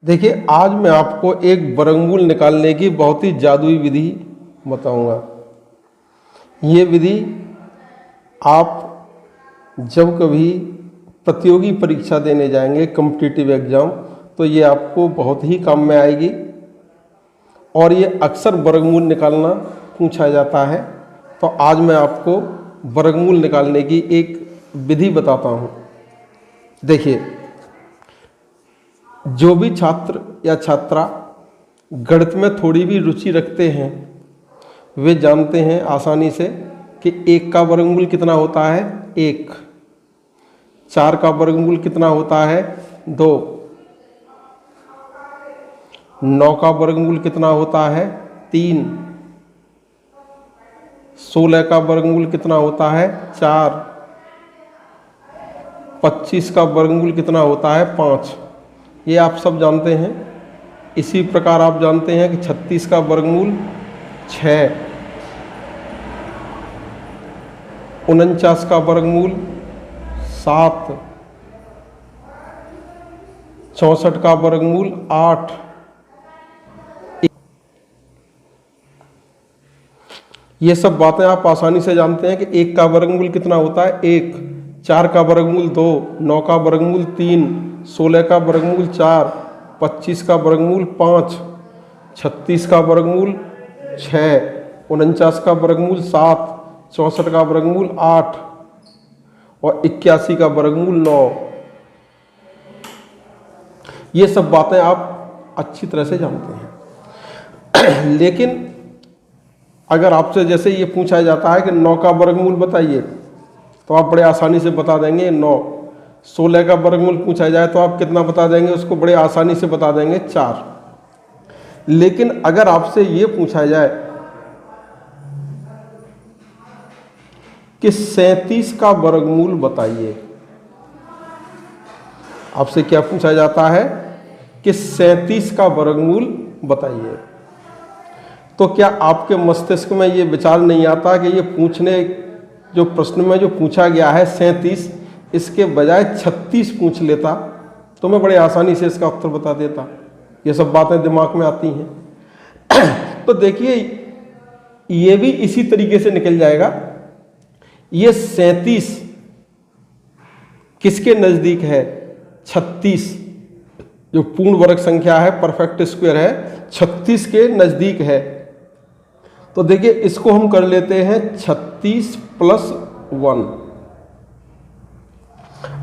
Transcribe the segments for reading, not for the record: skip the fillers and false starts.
देखिए, आज मैं आपको एक वर्गमूल निकालने की बहुत ही जादुई विधि बताऊंगा। ये विधि आप जब कभी प्रतियोगी परीक्षा देने जाएंगे, कॉम्पिटिटिव एग्जाम, तो ये आपको बहुत ही काम में आएगी। और ये अक्सर वर्गमूल निकालना पूछा जाता है, तो आज मैं आपको वर्गमूल निकालने की एक विधि बताता हूँ। देखिए, जो भी छात्र या छात्रा गणित में थोड़ी भी रुचि रखते हैं वे जानते हैं आसानी से कि 1 का वर्गमूल कितना होता है 1, 4 का वर्गमूल कितना होता है 2, 9 का वर्गमूल कितना होता है 3, 16 का वर्गमूल कितना होता है 4, 25 का वर्गमूल कितना होता है 5। ये आप सब जानते हैं। इसी प्रकार आप जानते हैं कि 36 का वर्गमूल 6, 49 का वर्गमूल 7, 64 का वर्गमूल 8। ये सब बातें आप आसानी से जानते हैं कि 1 का वर्गमूल कितना होता है 1, 4 का वर्गमूल 2, 9 का वर्गमूल 3, 16 का वर्गमूल 4, 25 का वर्गमूल 5, 36 का वर्गमूल 6, 49 का वर्गमूल 7, 64 का वर्गमूल 8 और 81 का वर्गमूल 9। ये सब बातें आप अच्छी तरह से जानते हैं। लेकिन अगर आपसे जैसे ये पूछा जाता है कि 9 का वर्गमूल बताइए, तो आप बड़े आसानी से बता देंगे 9। 16 का वर्गमूल पूछा जाए तो आप कितना बता देंगे, उसको बड़े आसानी से बता देंगे 4। लेकिन अगर आपसे ये पूछा जाए कि 37 का वर्गमूल बताइए, आपसे क्या पूछा जाता है कि 37 का वर्गमूल बताइए, तो क्या आपके मस्तिष्क में ये विचार नहीं आता कि ये पूछने जो प्रश्न में जो पूछा गया है 37, इसके बजाय 36 पूछ लेता तो मैं बड़े आसानी से इसका उत्तर बता देता। ये सब बातें दिमाग में आती हैं। तो देखिए, ये भी इसी तरीके से निकल जाएगा। ये 37 किसके नजदीक है 36, जो पूर्ण वर्ग संख्या है, परफेक्ट स्क्वायर है, 36 के नजदीक है। तो देखिए, इसको हम कर लेते हैं 36 + 1,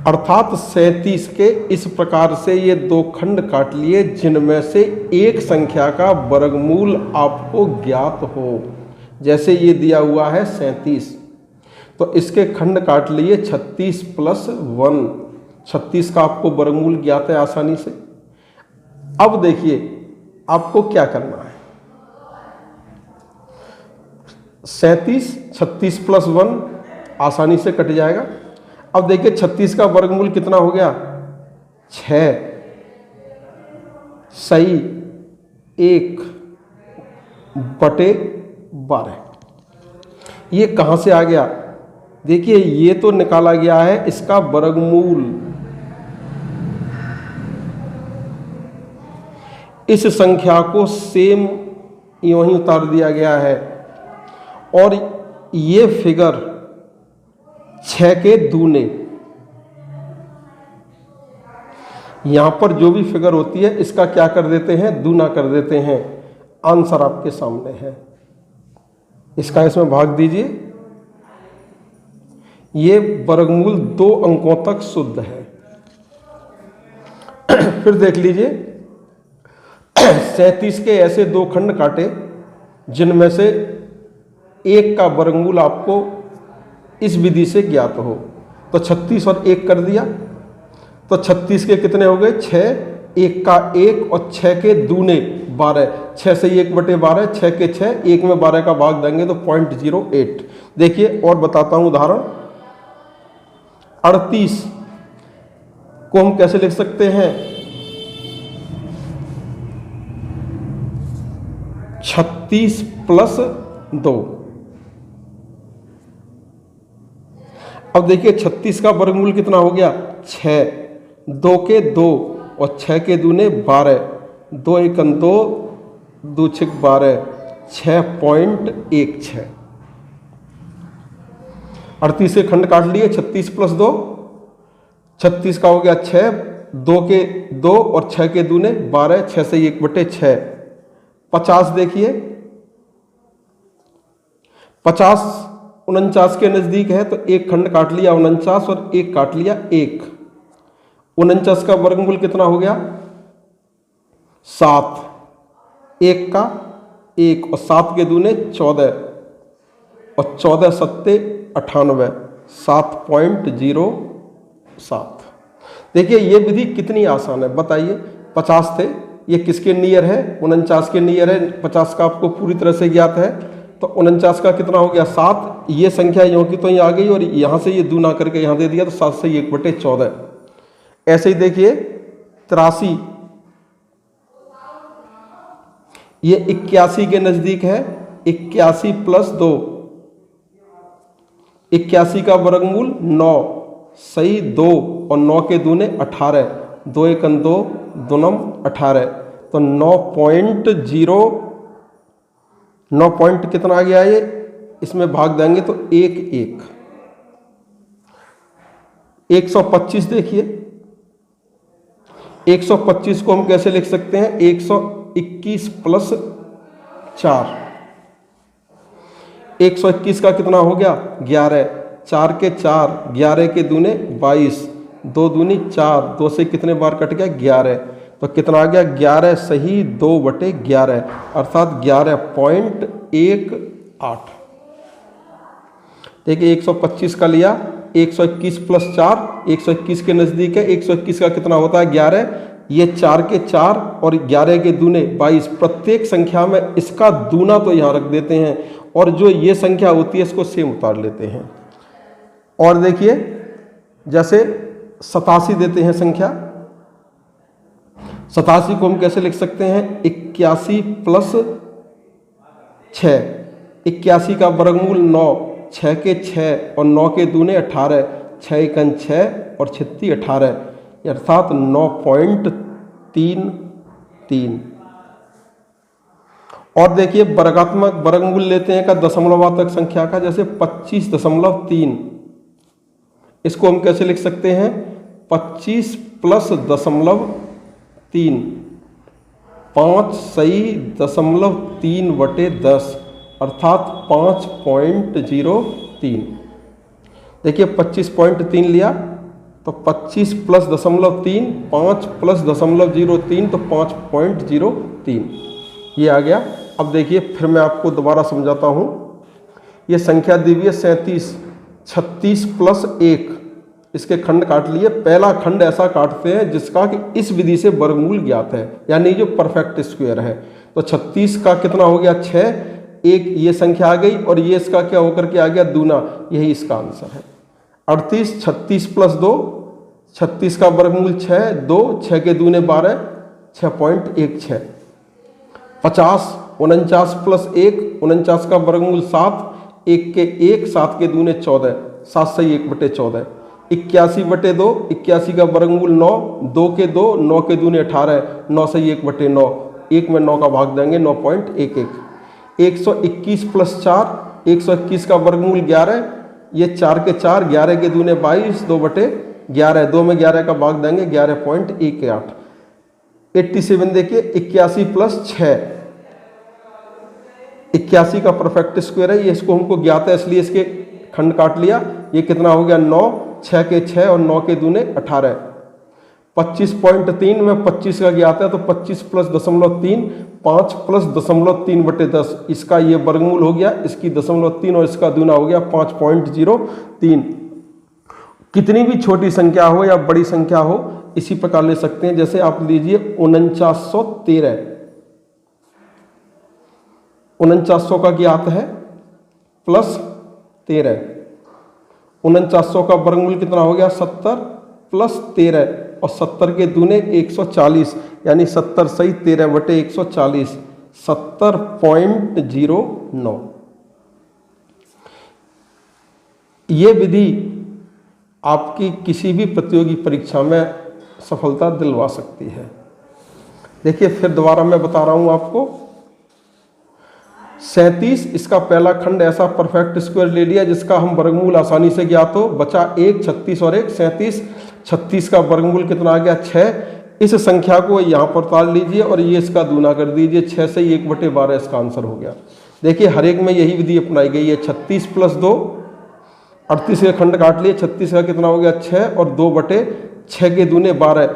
अर्थात 37 के इस प्रकार से ये 2 खंड काट लिए जिनमें से एक संख्या का वर्गमूल आपको ज्ञात हो। जैसे ये दिया हुआ है 37, तो इसके खंड काट लिए 36 + 1, 36 का आपको वर्गमूल ज्ञात है आसानी से। अब देखिए आपको क्या करना है। 37, 36 + 1 आसानी से कट जाएगा। अब देखिए 36 का वर्गमूल कितना हो गया 6, सही 1/12। ये कहाँ से आ गया, देखिए ये तो निकाला गया है इसका वर्गमूल। इस संख्या को सेम यूं ही उतार दिया गया है और ये फिगर 6 के दूने, यहां पर जो भी फिगर होती है इसका क्या कर देते हैं, दूना कर देते हैं। आंसर आपके सामने है, इसका इसमें भाग दीजिए। ये वर्गमूल 2 अंकों तक शुद्ध है। फिर देख लीजिए 37 के ऐसे 2 खंड काटे जिनमें से एक का वर्गमूल आपको इस विधि से ज्ञात हो। तो 36 और 1 कर दिया, तो 36 के कितने हो गए 6, 1 का 1 और 6 के दूने 12। 6 से 1/12, 6 के 6, 1 में 12 का भाग देंगे तो 0.08। देखिए और बताता हूं उदाहरण। 38 को हम कैसे लिख सकते हैं 36 + 2। अब देखिए 36 का वर्गमूल कितना हो गया 6, 2 के 2, और 6 के दूने 12, 2 एकम 2, 2 छक 12, 6.16। 38 के खंड काट लिए, 36 प्लस 2, 36 का हो गया 6, 2 के 2 और 6 के दूने 12, 6 से 1/6। 50 देखिए, 50 49 के नजदीक है तो एक खंड काट लिया 49 और एक काट लिया 1। 49 का वर्गमूल कितना हो गया 7, 1 का 1 और 7 के दूने 14 और 14 सत्ते 98, 7.07। देखिए ये विधि कितनी आसान है बताइए। 50 थे, ये किसके नियर है 49 के नियर है। 50 का आपको पूरी तरह से ज्ञात है तो 49 का कितना हो गया 7। ये संख्या यों की तो यहाँ आ गई और यहाँ से ये दूना करके यहाँ दे दिया तो 7 से 1/14। ऐसे ही देखिए 83, ये 81 के नजदीक है। 81 प्लस 2, 81 का वर्गमूल 9, सही 2 और 9 के दूने 18, 2 एकम 2, 2 नम 18 तो 9.0, 9 पॉइंट कितना आ गया ये, इसमें भाग देंगे तो 1 1। 125 देखिए, 125 को हम कैसे लिख सकते हैं 121 प्लस 4। 121 का कितना हो गया 11, 4 के 4, 11 के दूने 22, 2 दूनी 4, 2 से कितने बार कट गया 11 तो कितना आ गया 11 सही 2/11 अर्थात 11.18। देखिए 125 का लिया, 121 प्लस 4, 121 के नजदीक है। 121 का कितना होता है 11, ये 4 के 4 और 11 के दूने 22। प्रत्येक संख्या में इसका दूना तो यहाँ रख देते हैं और जो ये संख्या होती है इसको सेम उतार लेते हैं। और देखिए जैसे 87 देते हैं संख्या, 87 को हम कैसे लिख सकते हैं 81 प्लस 6। 81 का वर्गमूल 9, 6 के 6 और 9 के दूने 18, 6 एकम 6 और 36 18 अर्थात 9.33। और देखिए वर्गात्मक वर्गमूल लेते हैं का दशमलवात्मक संख्या का, जैसे 25.3। इसको हम कैसे लिख सकते हैं 25 प्लस 0.3, 5 सही 0.3/10 अर्थात 5.03। देखिए 25.3 लिया तो 25 प्लस 0.3, 5 प्लस 0.03 तो 5.03 ये आ गया। अब देखिए फिर मैं आपको दोबारा समझाता हूँ। ये संख्या दी हुई है 37, 36 प्लस 1, इसके खंड काट लिए। पहला खंड ऐसा काटते हैं जिसका कि इस विधि से वर्गमूल ज्ञात है, यानी जो परफेक्ट स्क्वायर है। तो 36 का कितना हो गया 6, एक ये संख्या आ गई और ये इसका क्या होकर के आ गया दूना, यही इसका आंसर है। 38, 36 प्लस 2, 36 का वर्गमूल 6, 2, 6 के दूने 12, 6.16। 50, 49 प्लस 1, 49 का वर्गमूल 7, 1 के 1, 7 के दूने 14, 7 से 1/14। 81/2, 81 का वर्गमूल 9, 2 के 2, 9 के दूने 18, 9 से 1/9, 1 में 9 का भाग देंगे 9.11। 121 प्लस 4, 121 का वर्गमूल 11, ये 4 के 4, 11 के दूने 22, 2/11, 2 में 11 का भाग देंगे 11.18। 87 देखिए 81 प्लस 6, 81 का परफेक्ट स्क्वायर है, ये इसको हमको ज्ञात है इसलिए इसके खंड काट लिया। ये कितना हो गया 9, 6 के 6 और 9 के दूने 18। 25.3 में 25 का ज्ञात है तो 25 प्लस 0.3, 5 प्लस 0.3/10 इसका ये वर्गमूल हो गया, इसकी 0.3 और इसका दूना हो गया 5.03। कितनी भी छोटी संख्या हो या बड़ी संख्या हो इसी प्रकार ले सकते हैं। जैसे आप लीजिए 4913, 4900 का ज्ञात है प्लस 13, 4900 का वर्गमूल कितना हो गया 70 प्लस 13 और 70 के दूने 140 यानी 70 सही 13/140, 70.09। ये विधि आपकी किसी भी प्रतियोगी परीक्षा में सफलता दिलवा सकती है। देखिए फिर दोबारा मैं बता रहा हूँ आपको, 37 इसका पहला खंड ऐसा परफेक्ट स्क्वायर ले लिया जिसका हम वर्गमूल आसानी से ज्ञात हो, बचा 1, 36 और 1 37। 36 का वर्गमूल कितना आ गया 6। इस संख्या को यहाँ पर उतार लीजिए और ये इसका दूना कर दीजिए, 6 से 1/12 इसका आंसर हो गया। देखिए हर एक में यही विधि अपनाई गई है। 36 + 2 38 के खंड काट लिए, 36 का कितना हो गया 6 और 2/6 के दूने 12।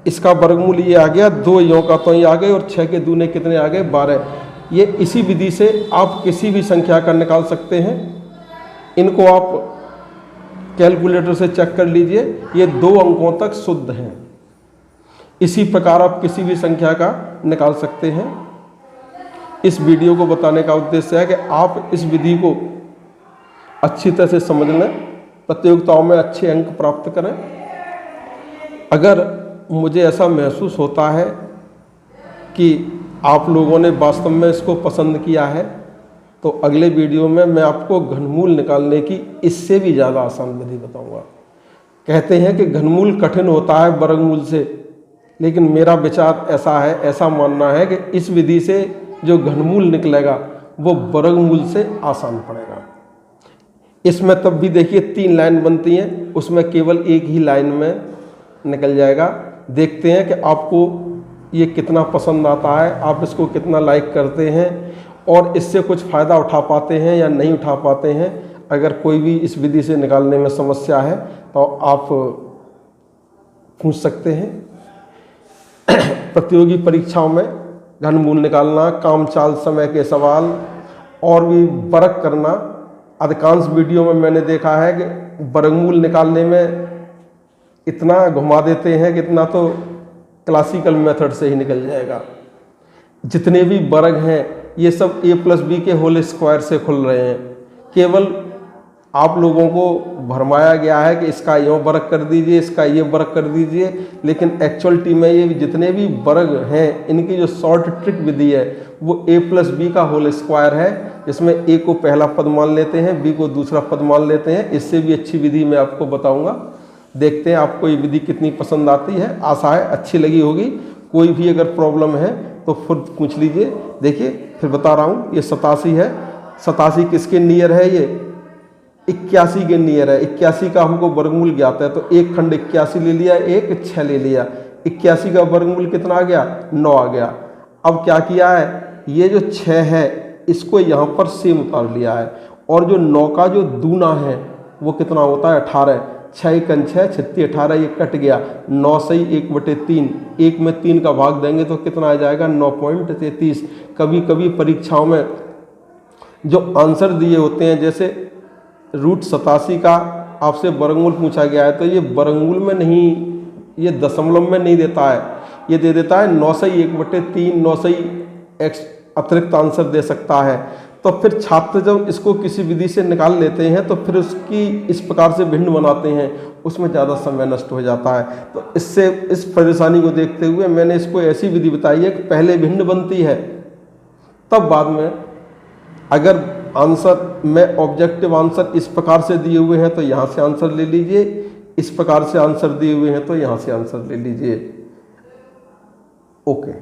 इसका वर्गमूल ये आ गया, 2 यों का तो ये आ गए और 6 के दूने कितने आ गए 12। ये इसी विधि से आप किसी भी संख्या का निकाल सकते हैं। इनको आप कैलकुलेटर से चेक कर लीजिए, ये 2 अंकों तक शुद्ध हैं। इसी प्रकार आप किसी भी संख्या का निकाल सकते हैं। इस वीडियो को बताने का उद्देश्य है कि आप इस विधि को अच्छी तरह से समझ लें, प्रतियोगिताओं में अच्छे अंक प्राप्त करें। अगर मुझे ऐसा महसूस होता है कि आप लोगों ने वास्तव में इसको पसंद किया है तो अगले वीडियो में मैं आपको घनमूल निकालने की इससे भी ज़्यादा आसान विधि बताऊंगा। कहते हैं कि घनमूल कठिन होता है वर्गमूल से, लेकिन मेरा विचार ऐसा है, ऐसा मानना है कि इस विधि से जो घनमूल निकलेगा वो वर्गमूल से आसान पड़ेगा। इसमें तब भी देखिए 3 लाइन बनती हैं, उसमें केवल एक ही लाइन में निकल जाएगा। देखते हैं कि आपको ये कितना पसंद आता है, आप इसको कितना लाइक करते हैं और इससे कुछ फ़ायदा उठा पाते हैं या नहीं उठा पाते हैं। अगर कोई भी इस विधि से निकालने में समस्या है तो आप पूछ सकते हैं। प्रतियोगी परीक्षाओं में घनमूल निकालना, कामचाल समय के सवाल और भी वर्क करना, अधिकांश वीडियो में मैंने देखा है कि वर्गमूल निकालने में इतना घुमा देते हैं कि इतना तो क्लासिकल मेथड से ही निकल जाएगा। जितने भी वर्ग हैं ये सब a + b के होल स्क्वायर से खुल रहे हैं। केवल आप लोगों को भरमाया गया है कि इसका यूँ वर्ग कर दीजिए, इसका ये वर्ग कर दीजिए, लेकिन एक्चुअलिटी में ये जितने भी वर्ग हैं इनकी जो शॉर्ट ट्रिक विधि है वो a + b का होल स्क्वायर है, जिसमें a को पहला पद मान लेते हैं, b को दूसरा पद मान लेते हैं। इससे भी अच्छी विधि मैं आपको बताऊंगा। देखते हैं आपको ये विधि कितनी पसंद आती है। आशा है अच्छी लगी होगी। कोई भी अगर प्रॉब्लम है तो खुद पूछ लीजिए। देखिए फिर बता रहा हूँ, ये 87 है। 87 किसके नियर है? ये 81 के नियर है। 81 का हमको वर्गमूल ज्ञात है तो एक खंड 81 ले लिया, एक 6 ले लिया। 81 का वर्गमूल कितना आ गया? 9 आ गया। अब क्या किया है, ये जो 6 है इसको यहाँ पर सेम उतार लिया है और जो 9 का जो दूना है वो कितना होता है? 18। 6 × 6 36, 18 ये कट गया। 9 से 1/3, 1 में 3 का भाग देंगे तो कितना आ जाएगा? 9.33। कभी कभी परीक्षाओं में जो आंसर दिए होते हैं, जैसे √87 का आपसे वर्गमूल पूछा गया है तो ये वर्गमूल में नहीं, ये दशमलव में नहीं देता है, ये दे देता है 9 से 1/3। 9 से एक्स अतिरिक्त आंसर दे सकता है। तो फिर छात्र जब इसको किसी विधि से निकाल लेते हैं तो फिर उसकी इस प्रकार से भिन्न बनाते हैं, उसमें ज़्यादा समय नष्ट हो जाता है। तो इससे इस परेशानी को देखते हुए मैंने इसको ऐसी विधि बताई है कि पहले भिन्न बनती है, तब बाद में अगर आंसर में ऑब्जेक्टिव आंसर इस प्रकार से दिए हुए हैं तो यहाँ से आंसर ले लीजिए, इस प्रकार से आंसर दिए हुए हैं तो यहाँ से आंसर ले लीजिए। ओके।